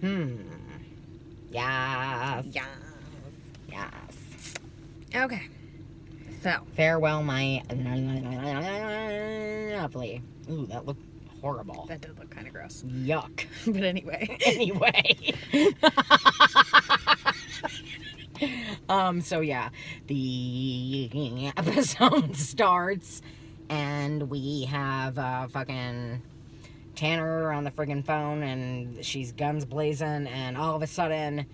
Yes. Yes. Yes. Okay. So. Farewell, my lovely. Ooh, that looked horrible. That did look kind of gross. Yuck. But anyway. So yeah, the episode starts, and we have fucking Tanner on the friggin' phone, and she's guns blazing, and all of a sudden,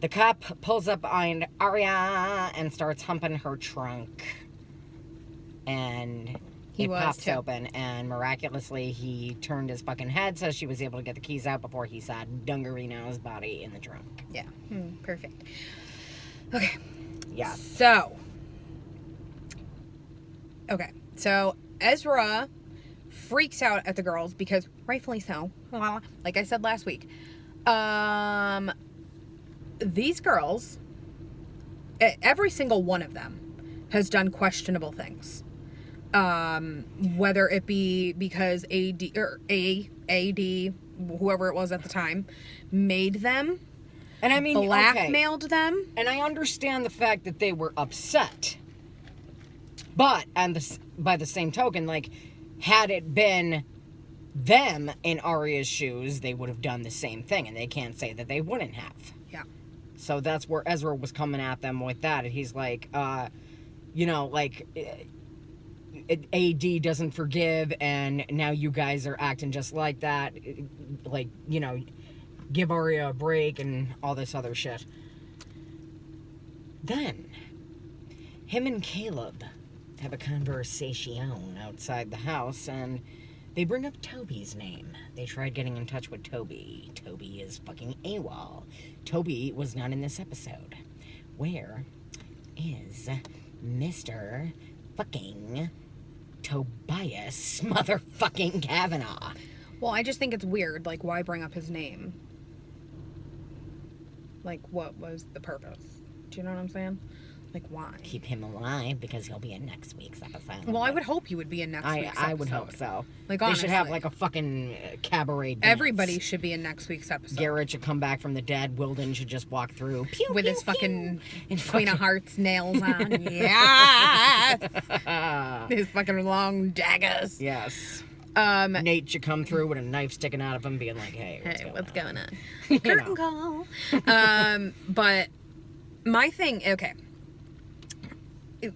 the cop pulls up behind Arya and starts humping her trunk, and it pops open, and miraculously he turned his fucking head so she was able to get the keys out before he saw Dungarino's body in the trunk. Yeah. Perfect. Okay. Yeah. So Ezra freaks out at the girls because rightfully so. Like I said last week. These girls, every single one of them has done questionable things. Whether it be because AD, whoever it was at the time, made them. And I mean, blackmailed them. And I understand the fact that they were upset. But, by the same token, like, had it been them in Arya's shoes, they would have done the same thing. And they can't say that they wouldn't have. Yeah. So that's where Ezra was coming at them with that. And he's like, like, AD doesn't forgive, and now you guys are acting just like that. Like, give Arya a break and all this other shit. Then, him and Caleb have a conversation outside the house, and they bring up Toby's name. They tried getting in touch with Toby. Toby is fucking AWOL. Toby was not in this episode. Where is Mr. fucking Tobias motherfucking Kavanaugh? Well, I just think it's weird. Like, why bring up his name? Like, what was the purpose? Do you know what I'm saying? Like, why? Keep him alive because he'll be in next week's episode. Well, I would hope he would be in next week's episode. I would hope so. Like, honestly. They should have, like, a fucking cabaret dance. Everybody should be in next week's episode. Garrett should come back from the dead. Wilden should just walk through. Pew, with pew, his fucking pew. Queen of Hearts nails on. Yes! His fucking long daggers. Yes. Nate should come through with a knife sticking out of him, being like, hey, what's going on? Curtain call. But my thing, okay. A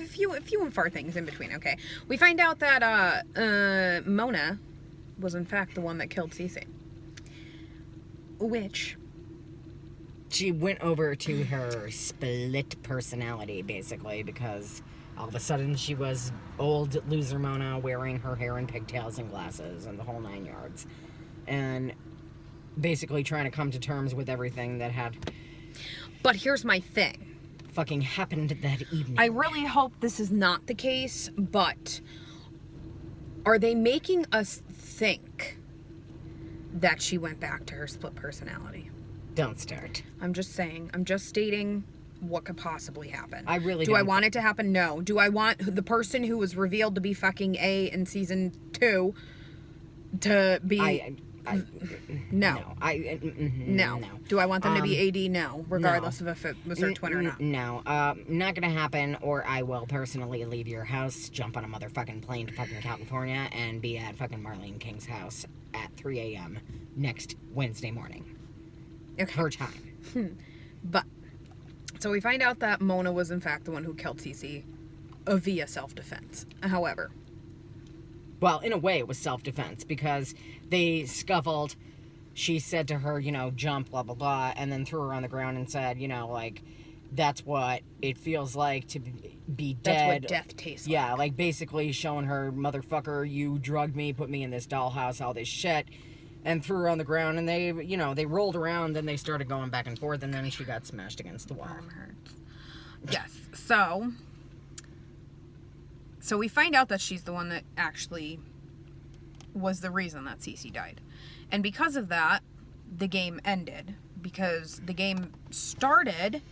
few and far things in between, okay. We find out that Mona was in fact the one that killed Cece. Which... she went over to her split personality, basically, because all of a sudden she was old loser Mona wearing her hair in pigtails and glasses and the whole 9 yards. And basically trying to come to terms with everything that had... But here's my thing. Fucking happened that evening. I really hope this is not the case, but are they making us think that she went back to her split personality? Don't start. I'm just saying. I'm just stating what could possibly happen. I really do. I want it to happen? No. Do I want the person who was revealed to be fucking A in season 2 to be... No. No. Do I want them to be AD? No. Regardless of if it was her twin or not. No. Not gonna happen, or I will personally leave your house, jump on a motherfucking plane to fucking California, and be at fucking Marlene King's house at 3 a.m. next Wednesday morning. Okay. Her time. But, so we find out that Mona was in fact the one who killed Cece via self-defense. However... Well, in a way, it was self-defense, because they scuffled. She said to her, jump, blah, blah, blah, and then threw her on the ground and said, that's what it feels like to be dead. That's what death tastes like. Yeah, like, basically showing her, motherfucker, you drugged me, put me in this dollhouse, all this shit, and threw her on the ground, and they, they rolled around, and they started going back and forth, and then she got smashed against the wall. Arm hurts. Yes, So we find out that she's the one that actually was the reason that Cece died. And because of that, the game ended. Because the game started...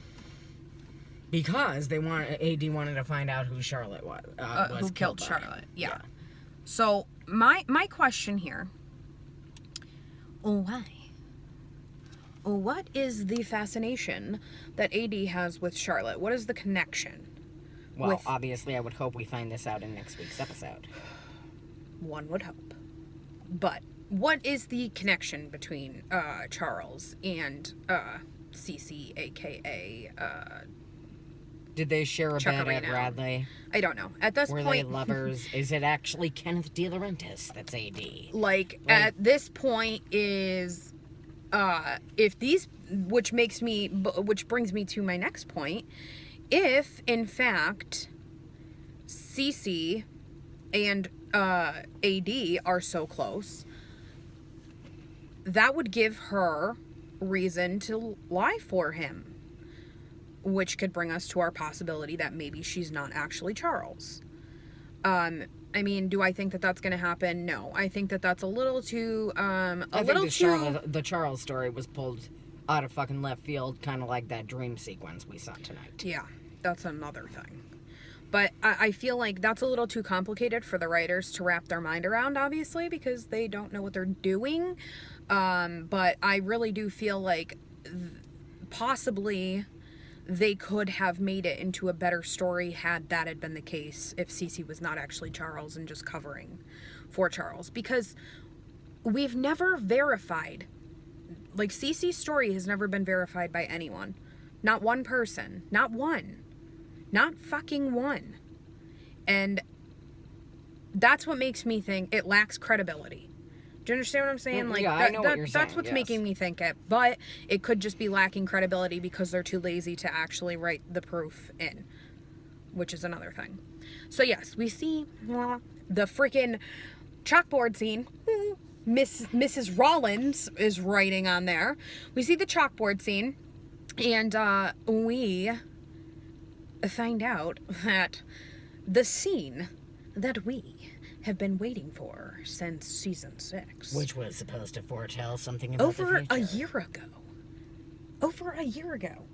Because AD wanted to find out who Charlotte was. Who killed Charlotte. Yeah. So, my question here... Why what is the fascination that AD has with Charlotte? What is the connection? Well, obviously, I would hope we find this out in next week's episode. One would hope. But what is the connection between Charles and Cece, aka Did they share a bed at Chuckarino? Radley? I don't know. At this Were point, they lovers? Is it actually Kenneth De Laurentiis that's AD? like at this point is if these, which brings me to my next point, if in fact Cece and AD are so close, that would give her reason to lie for him, which could bring us to our possibility that maybe she's not actually Charles. I mean, do I think that that's going to happen? No. I think that that's a little too, the Charles story was pulled out of fucking left field, kind of like that dream sequence we saw tonight. Yeah, that's another thing. But I feel like that's a little too complicated for the writers to wrap their mind around, obviously, because they don't know what they're doing. But I really do feel like possibly they could have made it into a better story had that had been the case, if Cece was not actually Charles and just covering for Charles. Because we've never verified, like, Cece's story has never been verified by anyone. Not one person. Not one. Not fucking one. And that's what makes me think it lacks credibility. Do you understand what I'm saying? Like, I know what you're saying. That's what's yes. making me think it. But it could just be lacking credibility because they're too lazy to actually write the proof in, which is another thing. So yes, we see the freaking chalkboard scene. Mrs. Rollins is writing on there. We see the chalkboard scene, and we find out that the scene that we have been waiting for since season 6, which was supposed to foretell something about the over future. a year ago.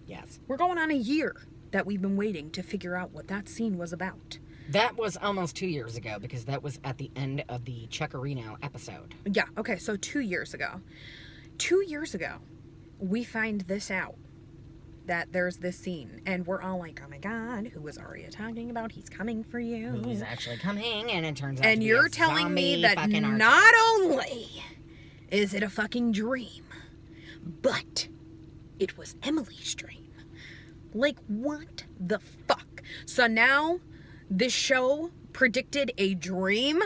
Yes. We're going on a year that we've been waiting to figure out what that scene was about. That was almost 2 years ago, because that was at the end of the Chuckarino episode. Yeah, okay, so 2 years ago. 2 years ago, we find this out, that there's this scene, and we're all like, oh my god, who was Arya talking about? He's coming for you. He's actually coming, and it turns out and to be you're a telling me zombie that fucking Archer. not only is it a fucking dream, but it was Emily's dream. Like, what the fuck? So now this show predicted a dream?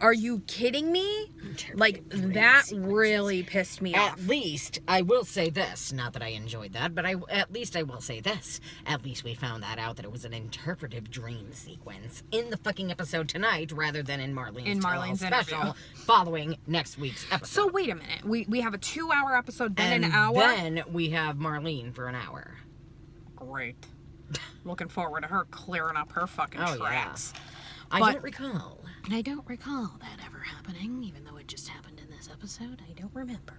Are you kidding me? Like, that really pissed me off. At least, I will say this. Not that I enjoyed that, but at least I will say this. At least we found that out, that it was an interpretive dream sequence in the fucking episode tonight, rather than in Marlene's special, interview. following next week's episode. So wait a minute. We have a 2-hour episode, then and an hour? then we have Marlene for an hour. Great. Looking forward to her clearing up her fucking tracks. Yeah. I don't recall. I don't recall that ever happening, even though it just happened in this episode. I don't remember.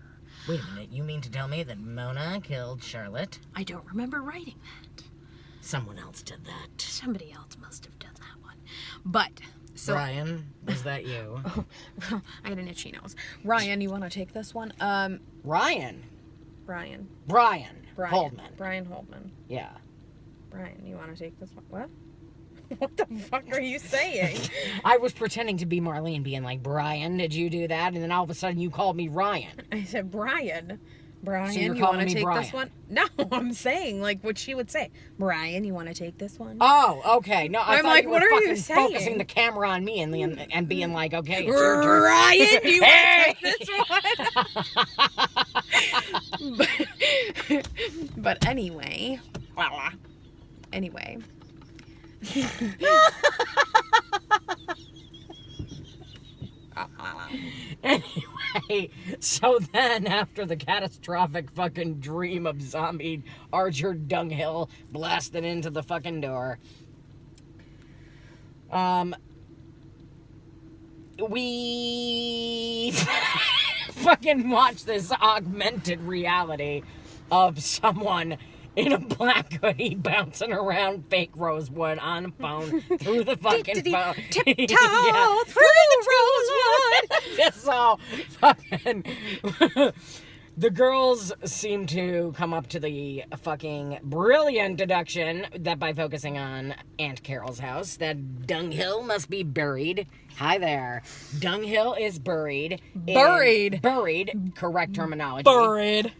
Wait a minute, you mean to tell me that Mona killed Charlotte? I don't remember writing that. Someone else did that. Somebody else must have done that one. But, so... Brian, was that you? I had an itchy nose. Ryan, you want to take this one? Ryan. Brian. Holdman. Brian Holdman. Yeah. Brian, you want to take this one? What? What the fuck are you saying? I was pretending to be Marlene, being like, Brian, did you do that? And then all of a sudden you called me Ryan. I said, Brian. Brian, so you're you want to me take Brian. this one? No, I'm saying like what she would say. Brian, you want to take this one? Oh, okay. No, I I'm thought like, you what were are you fucking saying? focusing the camera on me and being like, okay, it's your turn. Brian, do you want to take this one? but anyway. Anyway. Anyway, so then after the catastrophic fucking dream of zombie Archer Dunghill blasting into the fucking door, we fucking watch this augmented reality of someone in a black hoodie bouncing around fake Rosewood on a phone through the fucking phone. Tiptoe through the Rosewood. Just so fucking The girls seem to come up to the fucking brilliant deduction that by focusing on Aunt Carol's house, that Dunghill must be buried. Hi there. Dunghill is buried. Buried. Correct terminology.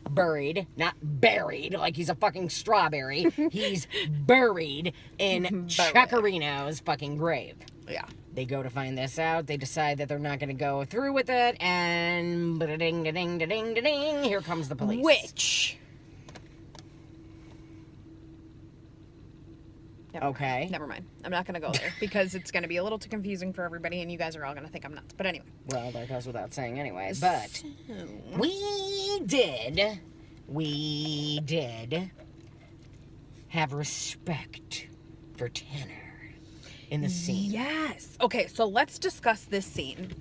Buried. Not buried like he's a fucking strawberry. He's buried in Chuckarino's fucking grave. Yeah. They go to find this out. They decide that they're not going to go through with it, and ding, here comes the police. Which? Okay. Never mind. I'm not going to go there because it's going to be a little too confusing for everybody, and you guys are all going to think I'm nuts. But anyway. Well, that goes without saying anyway. But we did have respect for Tanner in the scene. Yes. Okay, so let's discuss this scene.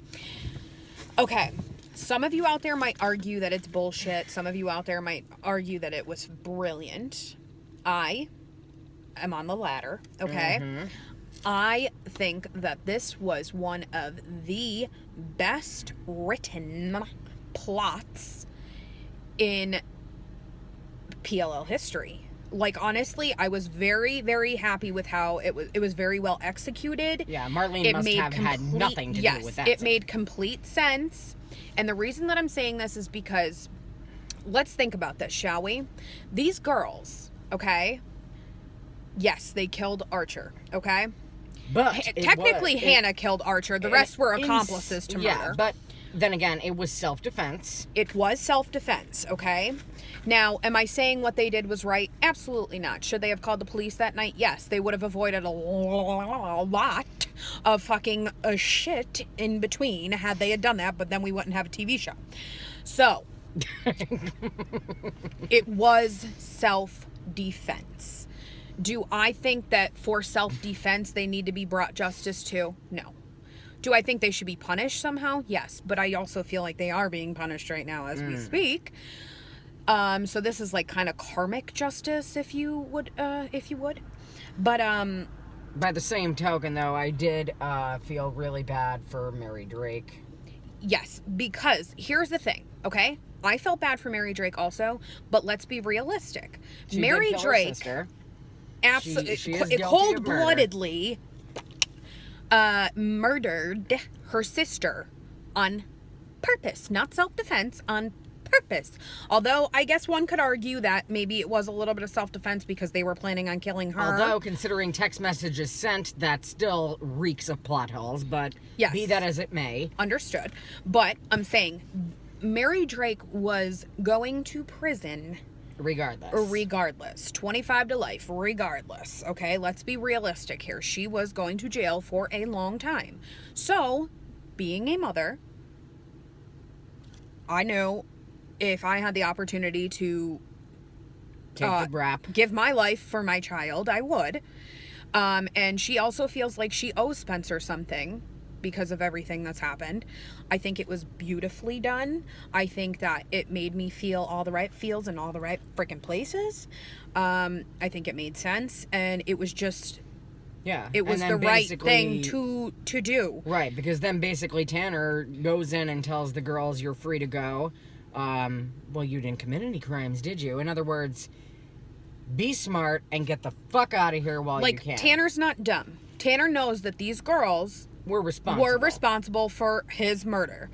Okay, some of you out there might argue that it's bullshit. Some of you out there might argue that it was brilliant. I am on the latter, okay? Mm-hmm. I think that this was one of the best written plots in PLL history. Like, honestly, I was very, very happy with how it was very well executed. Yeah, Marlene must have had nothing to do with that. It made complete sense. And the reason that I'm saying this is because, let's think about this, shall we? These girls, okay? Yes, they killed Archer, okay? But technically, Hannah killed Archer. The rest were accomplices to murder. Yeah, but then again, it was self-defense. It was self-defense, okay? Now, am I saying what they did was right? Absolutely not. Should they have called the police that night? Yes. They would have avoided a lot of fucking shit in between had they had done that, but then we wouldn't have a TV show. So, it was self-defense. Do I think that for self-defense they need to be brought justice to? No. Do I think they should be punished somehow? Yes. But I also feel like they are being punished right now as we speak. So this is like kind of karmic justice, if you would. But by the same token, though, I did feel really bad for Mary Drake. Yes, because here's the thing, okay? I felt bad for Mary Drake also, but let's be realistic. Mary Drake, absolutely, cold-bloodedly murdered her sister on purpose, not self-defense, on purpose. Although I guess one could argue that maybe it was a little bit of self-defense because they were planning on killing her. Although, considering text messages sent, that still reeks of plot holes, but yes. Be that as it may. Understood. But I'm saying Mary Drake was going to prison regardless. 25 to life, regardless. Okay, let's be realistic here. She was going to jail for a long time. So, being a mother, I know if I had the opportunity to take the rap, give my life for my child, I would. And she also feels like she owes Spencer something because of everything that's happened. I think it was beautifully done. I think that it made me feel all the right feels in all the right freaking places. I think it made sense, and it was just... Yeah. It was the right thing to do. Right, because then basically Tanner goes in and tells the girls, you're free to go. Well, you didn't commit any crimes, did you? In other words, be smart and get the fuck out of here while you can. Like, Tanner's not dumb. Tanner knows that these girls were responsible for his murder.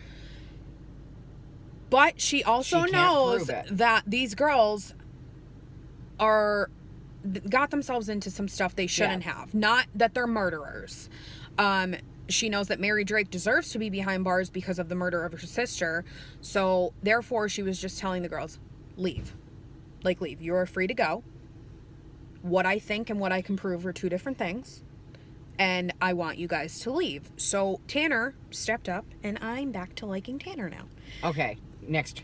But she also knows that these girls got themselves into some stuff they shouldn't have. Not that they're murderers. She knows that Mary Drake deserves to be behind bars because of the murder of her sister. So, therefore, she was just telling the girls, leave. Like, leave. You're free to go. What I think and what I can prove are two different things. And I want you guys to leave. So, Tanner stepped up, and I'm back to liking Tanner now. Okay, next